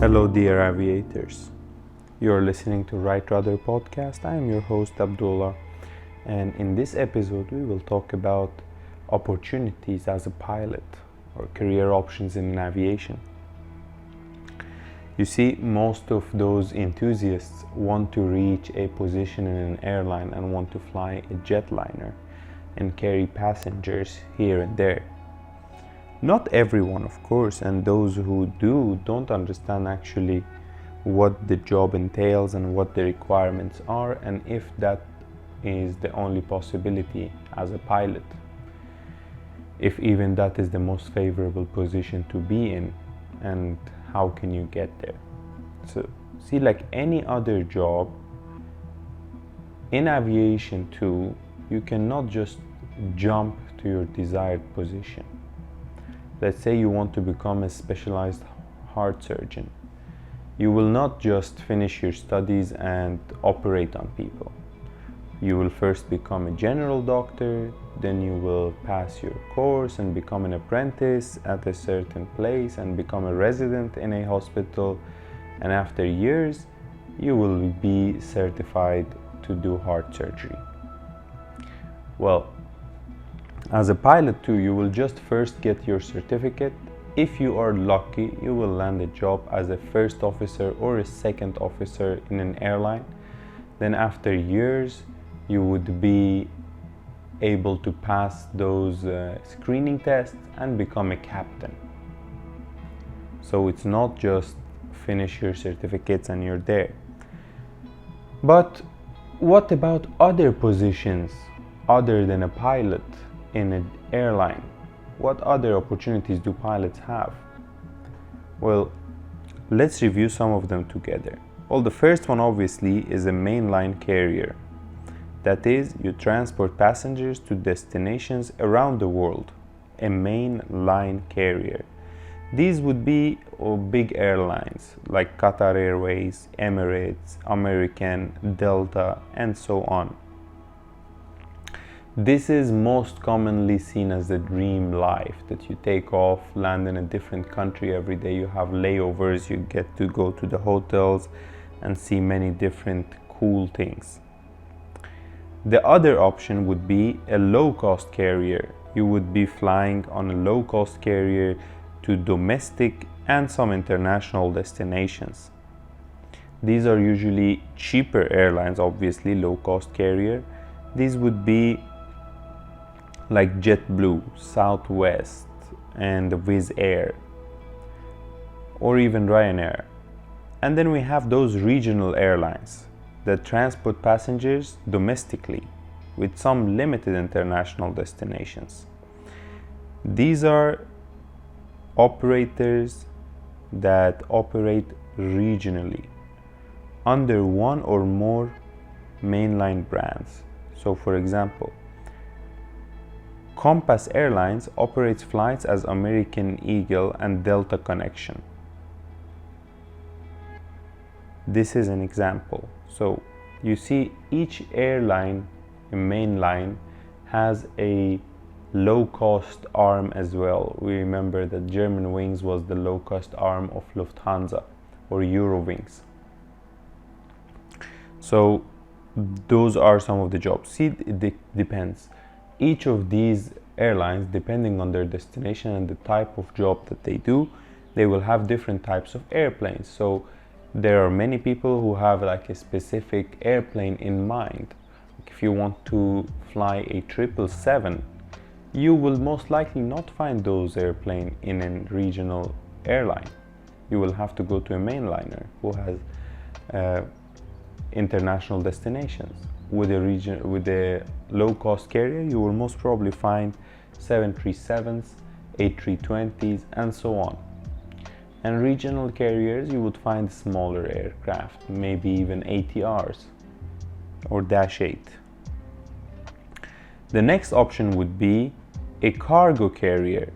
Hello, dear aviators. You're listening to Rudder podcast. I am your host Abdullah, and in this episode, we will talk about opportunities as a pilot or career options in aviation. You see, most of those enthusiasts want to reach a position in an airline and want to fly a jetliner and carry passengers here and there. Not everyone, of course, and those who do don't understand actually what the job entails and what the requirements are, and if that is the only possibility as a pilot, if even that is the most favorable position to be in, and how can you get there. So see, like any other job in aviation too, you cannot just jump to your desired position. Let's say you want to become a specialized heart surgeon. You will not just finish your studies and operate on people. You will first become a general doctor, then you will pass your course and become an apprentice at a certain place and become a resident in a hospital, and after years you will be certified to do heart surgery. Well, as a pilot too, you will just first get your certificate. If you are lucky, you will land a job as a first officer or a second officer in an airline. Then after years, you would be able to pass those screening tests and become a captain. So it's not just finish your certificates and you're there. But what about other positions other than a pilot? In an airline, what other opportunities do pilots have? Well, let's review some of them together. Well, the first one obviously is a mainline carrier. That is, you transport passengers to destinations around the world. A mainline carrier. These would be big airlines like Qatar Airways, Emirates, American, Delta, and so on. This is most commonly seen as the dream life, that you take off, land in a different country every day, you have layovers, you get to go to the hotels and see many different cool things. The other option would be a low-cost carrier. You would be flying on a low-cost carrier to domestic and some international destinations. These are usually cheaper airlines, obviously, low-cost carrier. These would be like JetBlue, Southwest, and Wizz Air, or even Ryanair. And then we have those regional airlines that transport passengers domestically with some limited international destinations. These are operators that operate regionally under one or more mainline brands. So for example, Compass Airlines operates flights as American Eagle and Delta Connection. This is an example. So you see, each airline, a mainline, has a low-cost arm as well. We remember that Germanwings was the low-cost arm of Lufthansa or Eurowings. So those are some of the jobs. See, it depends. Each of these airlines, depending on their destination and the type of job that they do, they will have different types of airplanes. So there are many people who have like a specific airplane in mind. If you want to fly a 777, you will most likely not find those airplanes in a regional airline. You will have to go to a mainliner who has international destinations. With a low-cost carrier, you will most probably find 737s, A320s, and so on. And regional carriers, you would find smaller aircraft, maybe even ATRs or Dash 8. The next option would be a cargo carrier.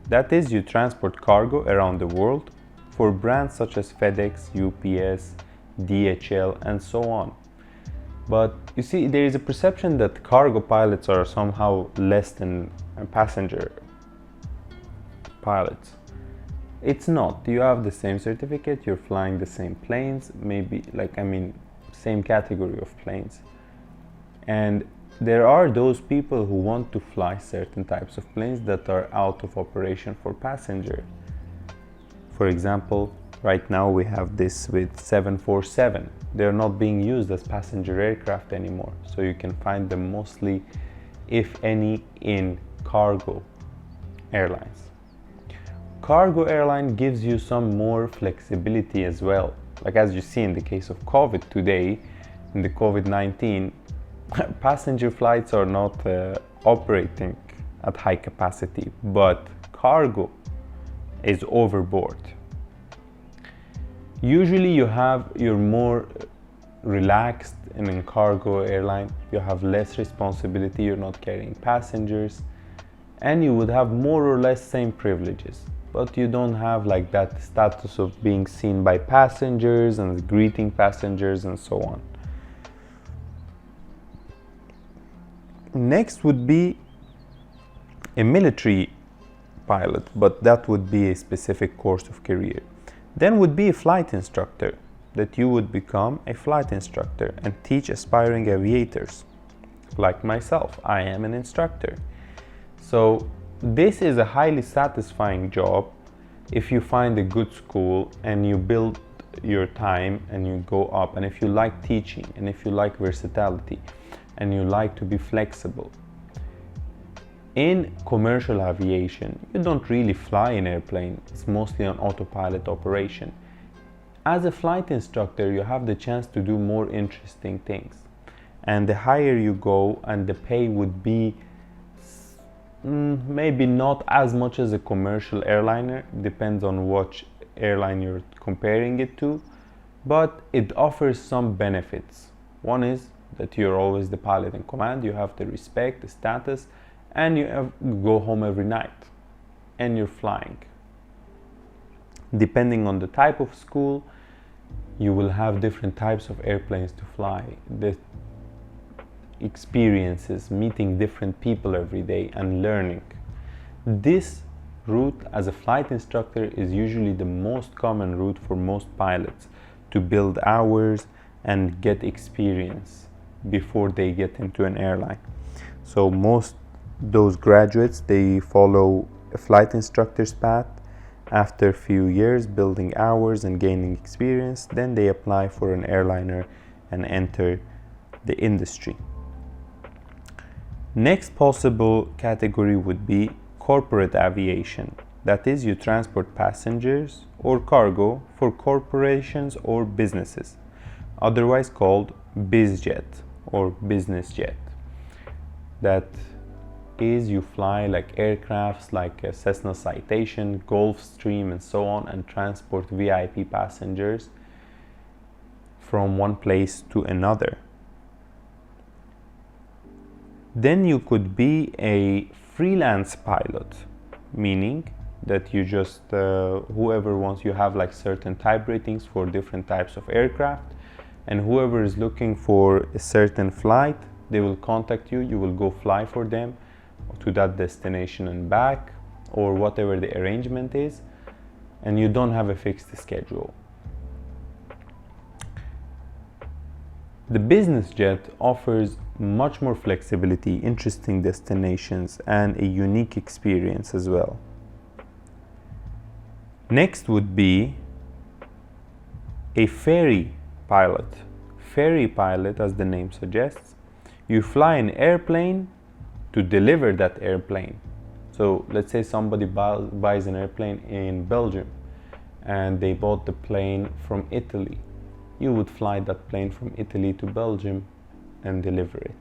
That is, you transport cargo around the world for brands such as FedEx, UPS, DHL, and so on. But you see, there is a perception that cargo pilots are somehow less than passenger pilots. It's not. You have the same certificate, you're flying the same planes, maybe same category of planes. And there are those people who want to fly certain types of planes that are out of operation for passenger. For example, right now we have this with 747. They're not being used as passenger aircraft anymore. So you can find them mostly, if any, in cargo airlines. Cargo airline gives you some more flexibility as well. Like as you see in the case of COVID today, in the COVID-19, passenger flights are not operating at high capacity, but cargo is overboard. Usually you're more relaxed in a cargo airline, you have less responsibility, you're not carrying passengers, and you would have more or less same privileges, but you don't have like that status of being seen by passengers and greeting passengers and so on. Next would be a military pilot, but that would be a specific course of career. Then would be a flight instructor, that you would become a flight instructor and teach aspiring aviators. Like myself, I am an instructor. So this is a highly satisfying job if you find a good school and you build your time and you go up, and if you like teaching and if you like versatility and you like to be flexible. In commercial aviation, you don't really fly an airplane, it's mostly an autopilot operation. As a flight instructor, you have the chance to do more interesting things. And the higher you go, and the pay would be maybe not as much as a commercial airliner, depends on what airline you're comparing it to, but it offers some benefits. One is that you're always the pilot in command, you have the respect, the status, and you go home every night and you're flying. Depending on the type of school, you will have different types of airplanes to fly, the experiences, meeting different people every day and learning. This route as a flight instructor is usually the most common route for most pilots to build hours and get experience before they get into an airline. So most those graduates, they follow a flight instructor's path. After a few years building hours and gaining experience, then they apply for an airliner and enter the industry. Next possible category would be corporate aviation. That is, you transport passengers or cargo for corporations or businesses, otherwise called bizjet or business jet. That is, you fly like aircrafts like a Cessna Citation, Gulfstream and so on, and transport VIP passengers from one place to another. Then you could be a freelance pilot, meaning that you just whoever wants, you have like certain type ratings for different types of aircraft, and whoever is looking for a certain flight, they will contact you, you will go fly for them to that destination and back, or whatever the arrangement is, and you don't have a fixed schedule. The business jet offers much more flexibility, interesting destinations, and a unique experience as well. Next would be a ferry pilot. Ferry pilot, as the name suggests, you fly an airplane to deliver that airplane. So let's say somebody buys an airplane in Belgium and they bought the plane from Italy. You would fly that plane from Italy to Belgium and deliver it,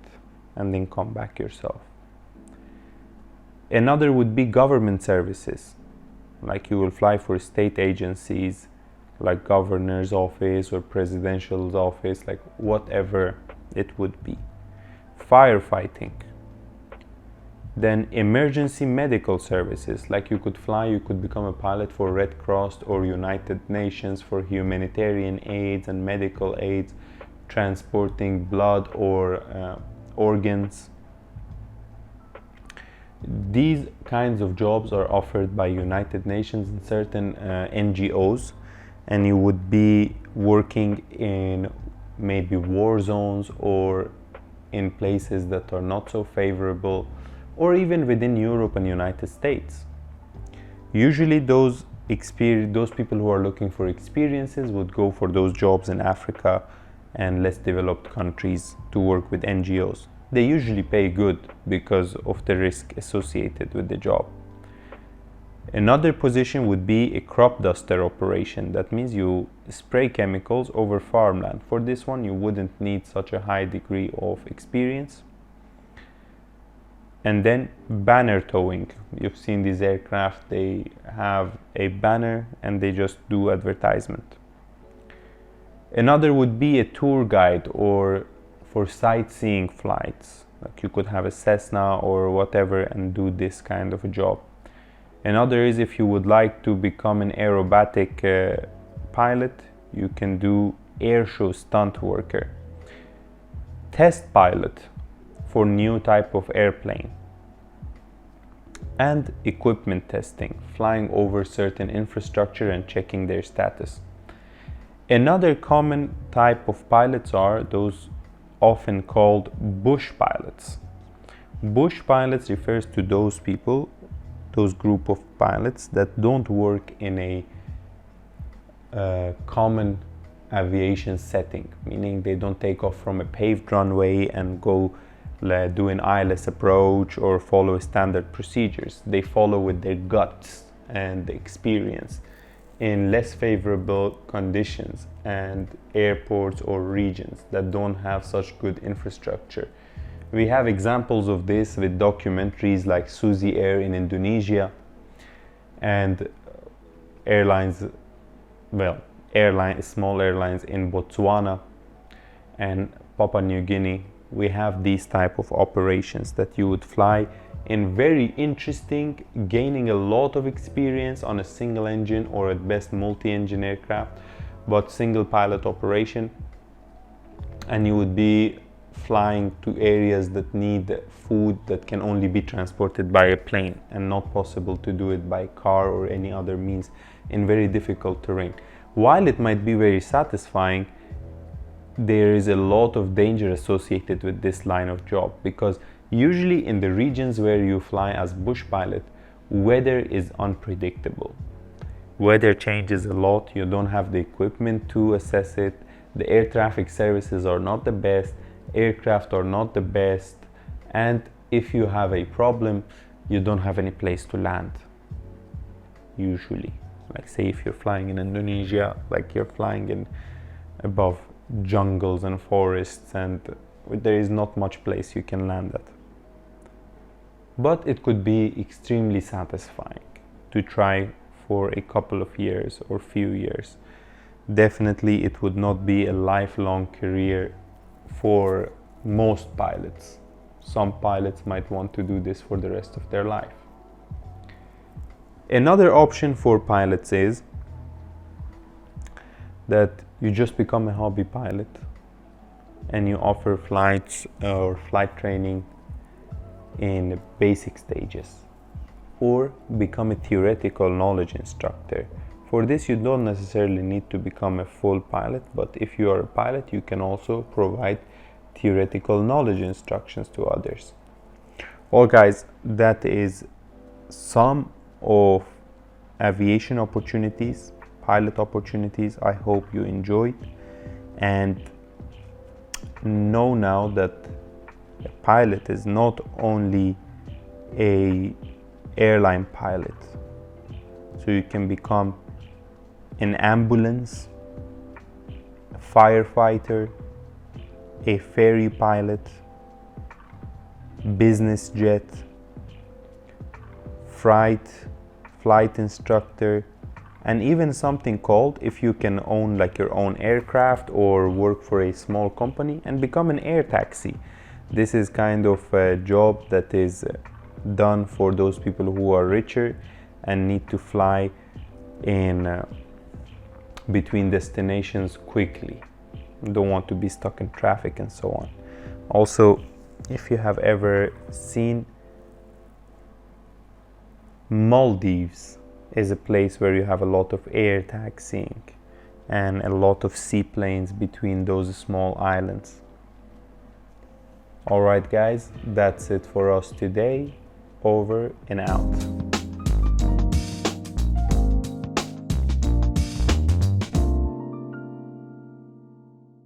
and then come back yourself. Another would be government services, like you will fly for state agencies like governor's office or presidential's office, like whatever it would be. Firefighting. Then emergency medical services, like you could become a pilot for Red Cross or United Nations for humanitarian aids and medical aids, transporting blood or organs. These kinds of jobs are offered by United Nations and certain NGOs, and you would be working in maybe war zones or in places that are not so favorable, or even within Europe and United States. Usually those people who are looking for experiences would go for those jobs in Africa and less developed countries to work with NGOs. They usually pay good because of the risk associated with the job. Another position would be a crop duster operation. That means you spray chemicals over farmland. For this one, you wouldn't need such a high degree of experience. And then banner towing. You've seen these aircraft, they have a banner and they just do advertisement. Another would be a tour guide or for sightseeing flights. Like you could have a Cessna or whatever and do this kind of a job. Another is if you would like to become an aerobatic pilot, you can do airshow stunt worker. Test pilot for new type of airplane. And equipment testing, flying over certain infrastructure and checking their status. Another common type of pilots are those often called bush pilots. Bush pilots refers to those people, those group of pilots that don't work in a common aviation setting, meaning they don't take off from a paved runway and go do an ILS approach or follow standard procedures. They follow with their guts and experience in less favorable conditions and airports or regions that don't have such good infrastructure. We have examples of this with documentaries like Suzy Air in Indonesia and small airlines in Botswana and Papua New Guinea. We have these type of operations that you would fly in very interesting, gaining a lot of experience on a single engine or at best multi-engine aircraft, but single pilot operation, and you would be flying to areas that need food that can only be transported by a plane and not possible to do it by car or any other means in very difficult terrain. While it might be very satisfying, there is a lot of danger associated with this line of job, because usually in the regions where you fly as bush pilot, weather is unpredictable. Weather changes a lot, you don't have the equipment to assess it, the air traffic services are not the best, aircraft are not the best, and if you have a problem, you don't have any place to land. Usually, like say if you're flying in Indonesia, like you're flying in above jungles and forests, and there is not much place you can land at. But it could be extremely satisfying to try for a couple of years or few years. Definitely it would not be a lifelong career for most pilots. Some pilots might want to do this for the rest of their life. Another option for pilots is that you just become a hobby pilot and you offer flights or flight training in basic stages, or become a theoretical knowledge instructor. For this, you don't necessarily need to become a full pilot, but if you are a pilot, you can also provide theoretical knowledge instructions to others. Well guys, that is some of aviation opportunities, pilot opportunities. I hope you enjoyed, and know now that a pilot is not only a airline pilot, so you can become an ambulance, a firefighter, a ferry pilot, business jet, flight instructor, and even something called, if you can own like your own aircraft or work for a small company, and become an air taxi. This is kind of a job that is done for those people who are richer and need to fly in between destinations quickly, don't want to be stuck in traffic and so on. Also, if you have ever seen Maldives is a place where you have a lot of air taxiing and a lot of seaplanes between those small islands. Alright guys, that's it for us today. Over and out.